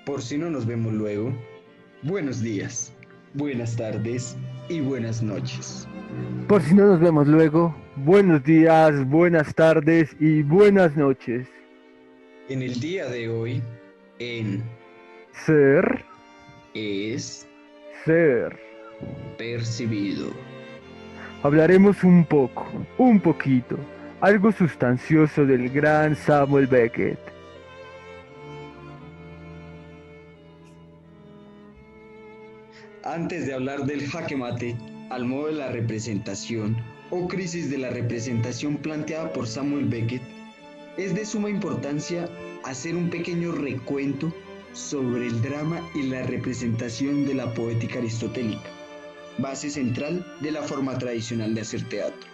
Por si no nos vemos luego, buenos días, buenas tardes y buenas noches. Por si no nos vemos luego, buenos días, buenas tardes y buenas noches. En el día de hoy, en Ser, Es ser. Percibido. Hablaremos un poquito, algo sustancioso del gran Samuel Beckett. Antes de hablar del jaque mate al modo de la representación o crisis de la representación planteada por Samuel Beckett, es de suma importancia hacer un pequeño recuento sobre el drama y la representación de la poética aristotélica, base central de la forma tradicional de hacer teatro.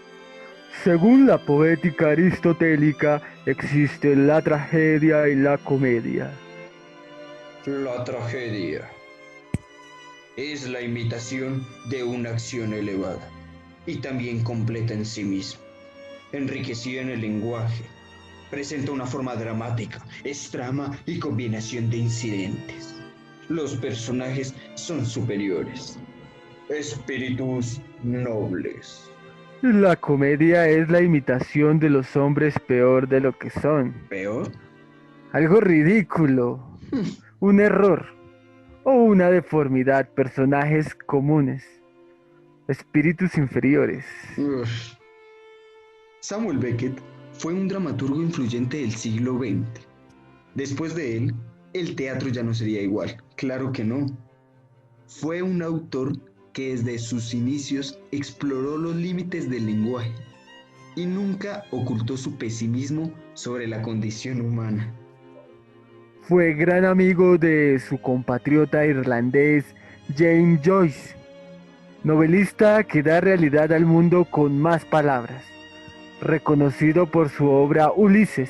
Según la poética aristotélica, existe la tragedia y la comedia. La tragedia es la imitación de una acción elevada y también completa en sí misma, enriquecida en el lenguaje. Presenta una forma dramática, es trama y combinación de incidentes. Los personajes son superiores, espíritus nobles. La comedia es la imitación de los hombres peor de lo que son. ¿Peor? Algo ridículo, un error o una deformidad, personajes comunes, espíritus inferiores. Uf. Samuel Beckett fue un dramaturgo influyente del siglo XX. Después de él, el teatro ya no sería igual, claro que no. Fue un autor que desde sus inicios exploró los límites del lenguaje y nunca ocultó su pesimismo sobre la condición humana. Fue gran amigo de su compatriota irlandés James Joyce, novelista que da realidad al mundo con más palabras, reconocido por su obra Ulises.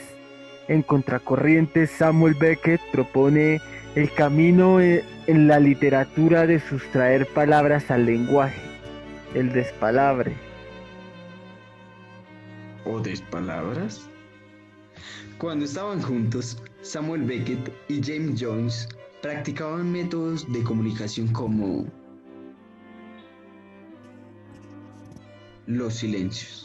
En Contracorriente, Samuel Beckett propone el camino en la literatura de sustraer palabras al lenguaje, el despalabre. ¿O despalabras? Cuando estaban juntos, Samuel Beckett y James Joyce practicaban métodos de comunicación como los silencios.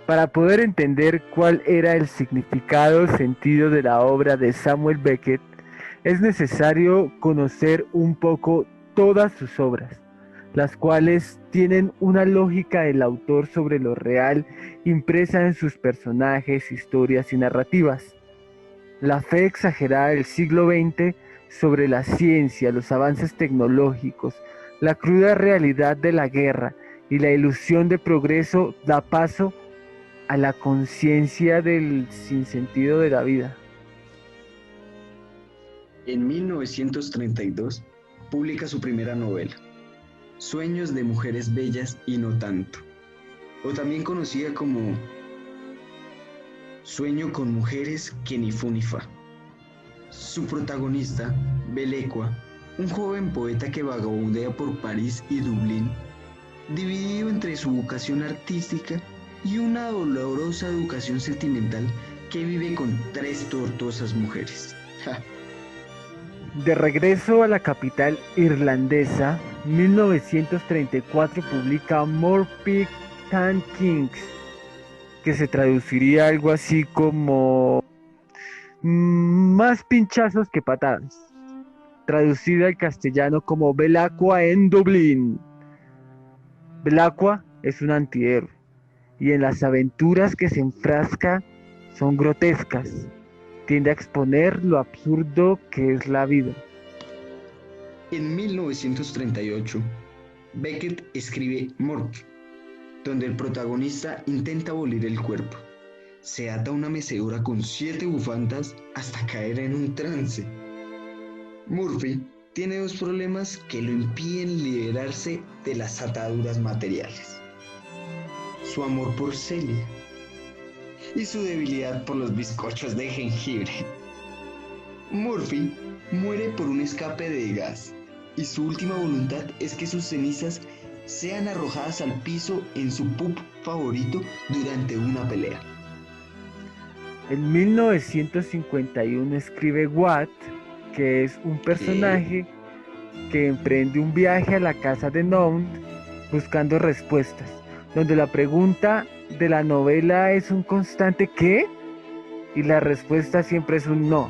Para poder entender cuál era el significado sentido de la obra de Samuel Beckett, es necesario conocer un poco todas sus obras, las cuales tienen una lógica del autor sobre lo real impresa en sus personajes, historias y narrativas. La fe exagerada del siglo XX sobre la ciencia, los avances tecnológicos, la cruda realidad de la guerra y la ilusión de progreso da paso a la conciencia del sinsentido de la vida. En 1932 publica su primera novela, Sueños de mujeres bellas y no tanto, o también conocida como Sueño con mujeres que ni fu ni fa. Su protagonista, Belecua, un joven poeta que vagabundea por París y Dublín, dividido entre su vocación artística y una dolorosa educación sentimental que vive con 3 tortuosas mujeres. Ja. De regreso a la capital irlandesa, 1934 publica More Pig Than Kings, que se traduciría algo así como más pinchazos que patadas, traducida al castellano como Belacqua en Dublín. Belacqua es un antihéroe, y en las aventuras que se enfrasca son grotescas. Tiende a exponer lo absurdo que es la vida. En 1938, Beckett escribe Mork, donde el protagonista intenta abolir el cuerpo. Se ata una mecedora con 7 bufandas hasta caer en un trance. Murphy tiene 2 problemas que lo impiden liberarse de las ataduras materiales: su amor por Celia y su debilidad por los bizcochos de jengibre. Murphy muere por un escape de gas y su última voluntad es que sus cenizas sean arrojadas al piso en su pub favorito durante una pelea. En 1951 escribe Watt, que es un ¿Qué? personaje que emprende un viaje a la casa de Noun buscando respuestas, donde la pregunta de la novela es un constante ¿qué? Y la respuesta siempre es un no,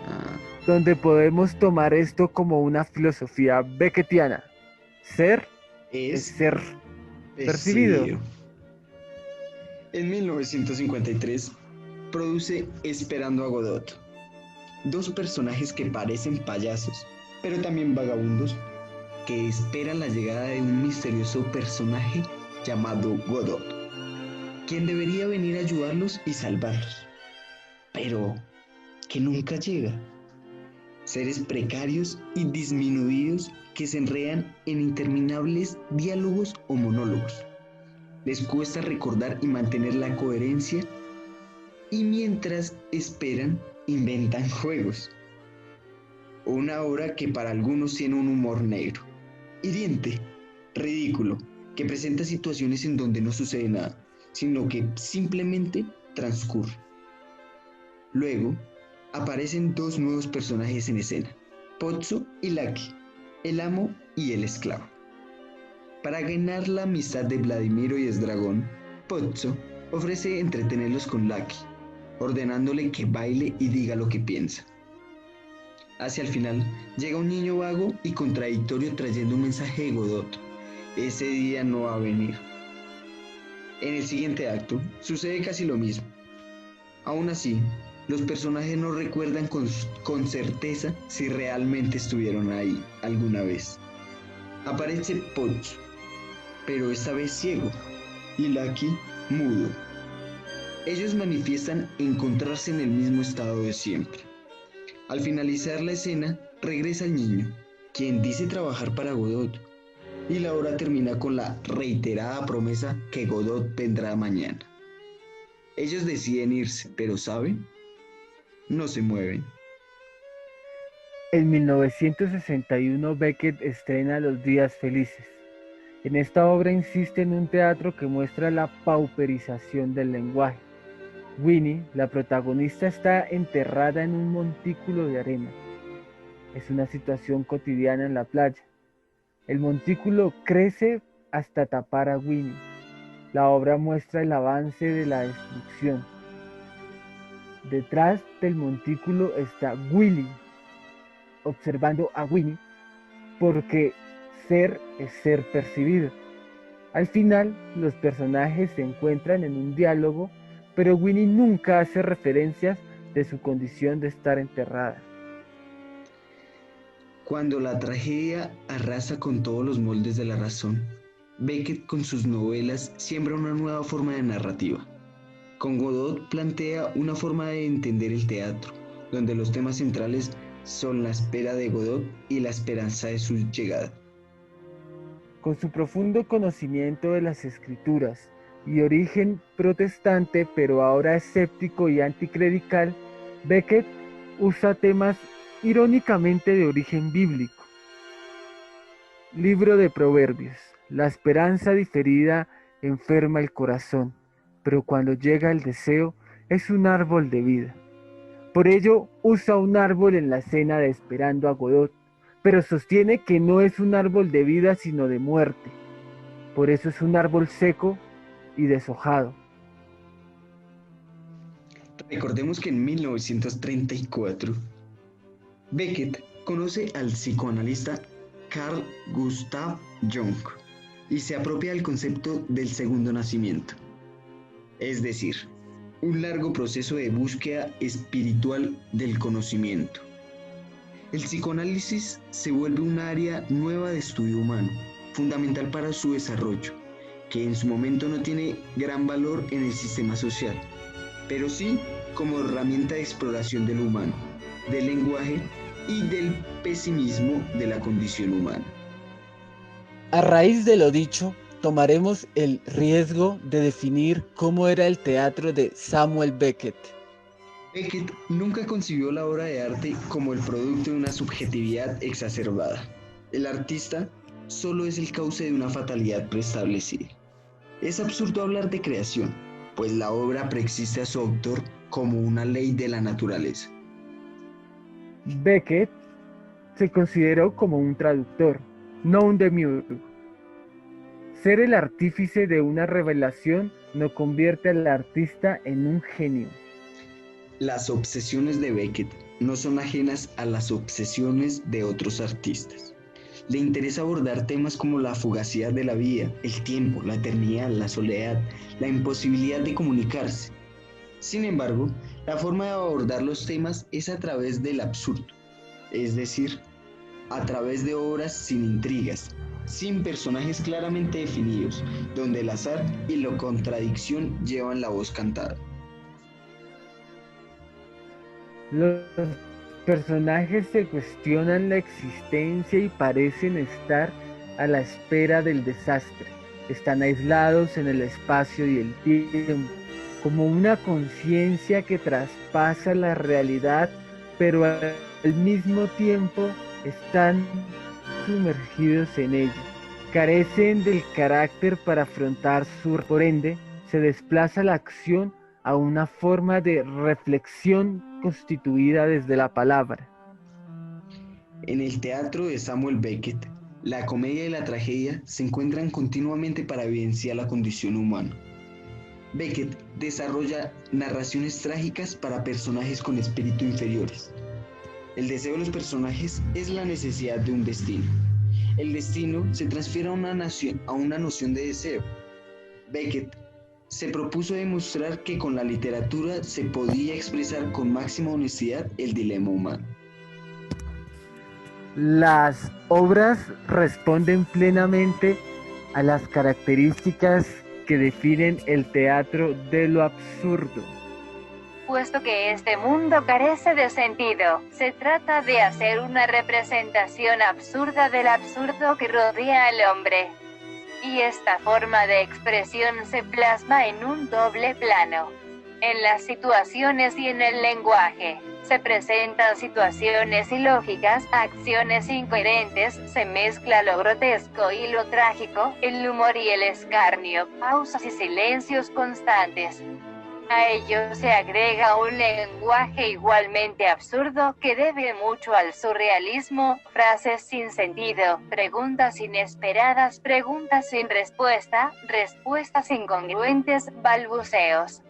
Ah, donde podemos tomar esto como una filosofía beckettiana. Ser es es ser percibido. percibido. En 1953 produce Esperando a Godot, dos personajes que parecen payasos, pero también vagabundos, que esperan la llegada de un misterioso personaje llamado Godot, quien debería venir a ayudarlos y salvarlos, pero que nunca llega. Seres precarios y disminuidos que se enredan en interminables diálogos o monólogos. Les cuesta recordar y mantener la coherencia y mientras esperan inventan juegos. Una obra que para algunos tiene un humor negro, hiriente, ridículo, que presenta situaciones en donde no sucede nada, sino que simplemente transcurre. Luego, aparecen dos nuevos personajes en escena, Pozzo y Lucky, el amo y el esclavo. Para ganar la amistad de Vladimiro y Esdragón, Pozzo ofrece entretenerlos con Lucky, ordenándole que baile y diga lo que piensa. Hacia el final, llega un niño vago y contradictorio trayendo un mensaje de Godot. Ese día no va a venir. En el siguiente acto, sucede casi lo mismo. Aún así, los personajes no recuerdan con certeza si realmente estuvieron ahí alguna vez. Aparece Pozzo, pero esta vez ciego, y Lucky mudo. Ellos manifiestan encontrarse en el mismo estado de siempre. Al finalizar la escena, regresa el niño, quien dice trabajar para Godot, y la obra termina con la reiterada promesa que Godot vendrá mañana. Ellos deciden irse, pero ¿saben? No se mueven. En 1961 Beckett estrena Los Días Felices. En esta obra insiste en un teatro que muestra la pauperización del lenguaje. Winnie, la protagonista, está enterrada en un montículo de arena. Es una situación cotidiana en la playa. El montículo crece hasta tapar a Winnie. La obra muestra el avance de la destrucción. Detrás del montículo está Willy, observando a Winnie, porque ser es ser percibido. Al final, los personajes se encuentran en un diálogo, pero Winnie nunca hace referencias de su condición de estar enterrada. Cuando la tragedia arrasa con todos los moldes de la razón, Beckett con sus novelas siembra una nueva forma de narrativa. Con Godot plantea una forma de entender el teatro, donde los temas centrales son la espera de Godot y la esperanza de su llegada. Con su profundo conocimiento de las escrituras y origen protestante, pero ahora escéptico y anticlerical, Beckett usa temas irónicamente de origen bíblico. Libro de Proverbios. La esperanza diferida enferma el corazón, pero cuando llega el deseo es un árbol de vida. Por ello usa un árbol en la escena de Esperando a Godot, pero sostiene que no es un árbol de vida sino de muerte. Por eso es un árbol seco y deshojado. Recordemos que en 1934, Beckett conoce al psicoanalista Carl Gustav Jung y se apropia del concepto del segundo nacimiento, es decir, un largo proceso de búsqueda espiritual del conocimiento. El psicoanálisis se vuelve un área nueva de estudio humano, fundamental para su desarrollo, que en su momento no tiene gran valor en el sistema social, pero sí como herramienta de exploración del humano, del lenguaje y del pesimismo de la condición humana. A raíz de lo dicho, tomaremos el riesgo de definir cómo era el teatro de Samuel Beckett. Beckett nunca concibió la obra de arte como el producto de una subjetividad exacerbada. El artista solo es el cauce de una fatalidad preestablecida. Es absurdo hablar de creación, pues la obra preexiste a su autor como una ley de la naturaleza. Beckett se consideró como un traductor, no un demiurgo. Ser el artífice de una revelación no convierte al artista en un genio. Las obsesiones de Beckett no son ajenas a las obsesiones de otros artistas. Le interesa abordar temas como la fugacidad de la vida, el tiempo, la eternidad, la soledad, la imposibilidad de comunicarse. Sin embargo, la forma de abordar los temas es a través del absurdo, es decir, a través de obras sin intrigas, sin personajes claramente definidos, donde el azar y la contradicción llevan la voz cantada. Los personajes se cuestionan la existencia y parecen estar a la espera del desastre. Están aislados en el espacio y el tiempo, como una conciencia que traspasa la realidad, pero al mismo tiempo están sumergidos en ella. Carecen del carácter para afrontar por ende, se desplaza la acción a una forma de reflexión constituida desde la palabra. En el teatro de Samuel Beckett, la comedia y la tragedia se encuentran continuamente para evidenciar la condición humana. Beckett desarrolla narraciones trágicas para personajes con espíritu inferiores. El deseo de los personajes es la necesidad de un destino. El destino se transfiere a una noción de deseo. Beckett se propuso demostrar que con la literatura se podía expresar con máxima honestidad el dilema humano. Las obras responden plenamente a las características que definen el teatro de lo absurdo. Puesto que este mundo carece de sentido, se trata de hacer una representación absurda del absurdo que rodea al hombre. Y esta forma de expresión se plasma en un doble plano. En las situaciones y en el lenguaje, se presentan situaciones ilógicas, acciones incoherentes, se mezcla lo grotesco y lo trágico, el humor y el escarnio, pausas y silencios constantes. A ello se agrega un lenguaje igualmente absurdo que debe mucho al surrealismo, frases sin sentido, preguntas inesperadas, preguntas sin respuesta, respuestas incongruentes, balbuceos,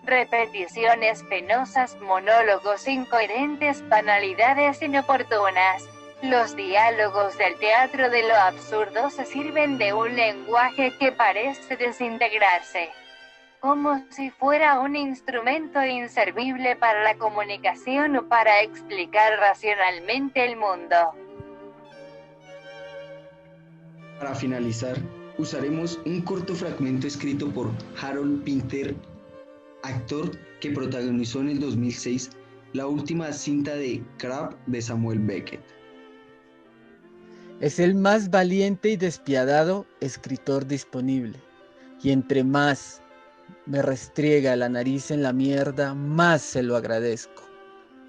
repeticiones penosas, monólogos incoherentes, banalidades inoportunas. Los diálogos del teatro de lo absurdo se sirven de un lenguaje que parece desintegrarse, como si fuera un instrumento inservible para la comunicación o para explicar racionalmente el mundo. Para finalizar, usaremos un corto fragmento escrito por Harold Pinter, actor que protagonizó en el 2006 la última cinta de Crabbe de Samuel Beckett. Es el más valiente y despiadado escritor disponible, y entre más me restriega la nariz en la mierda, más se lo agradezco.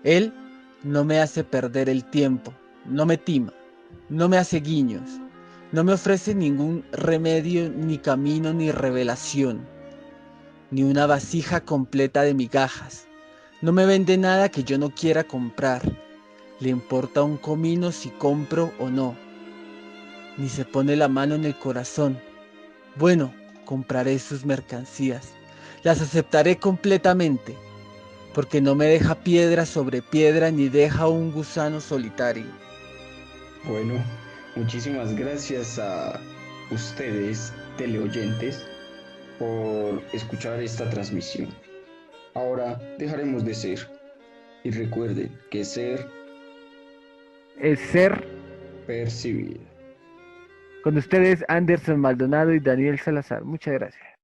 Él no me hace perder el tiempo, no me tima, no me hace guiños, no me ofrece ningún remedio, ni camino, ni revelación, ni una vasija completa de migajas. No me vende nada que yo no quiera comprar. Le importa un comino si compro o no. Ni se pone la mano en el corazón. Bueno, compraré sus mercancías. Las aceptaré completamente, porque no me deja piedra sobre piedra ni deja un gusano solitario. Bueno, muchísimas gracias a ustedes, teleoyentes, por escuchar esta transmisión. Ahora dejaremos de ser. Y recuerden que ser Es ser. percibido. Con ustedes, Anderson Maldonado y Daniel Salazar. Muchas gracias.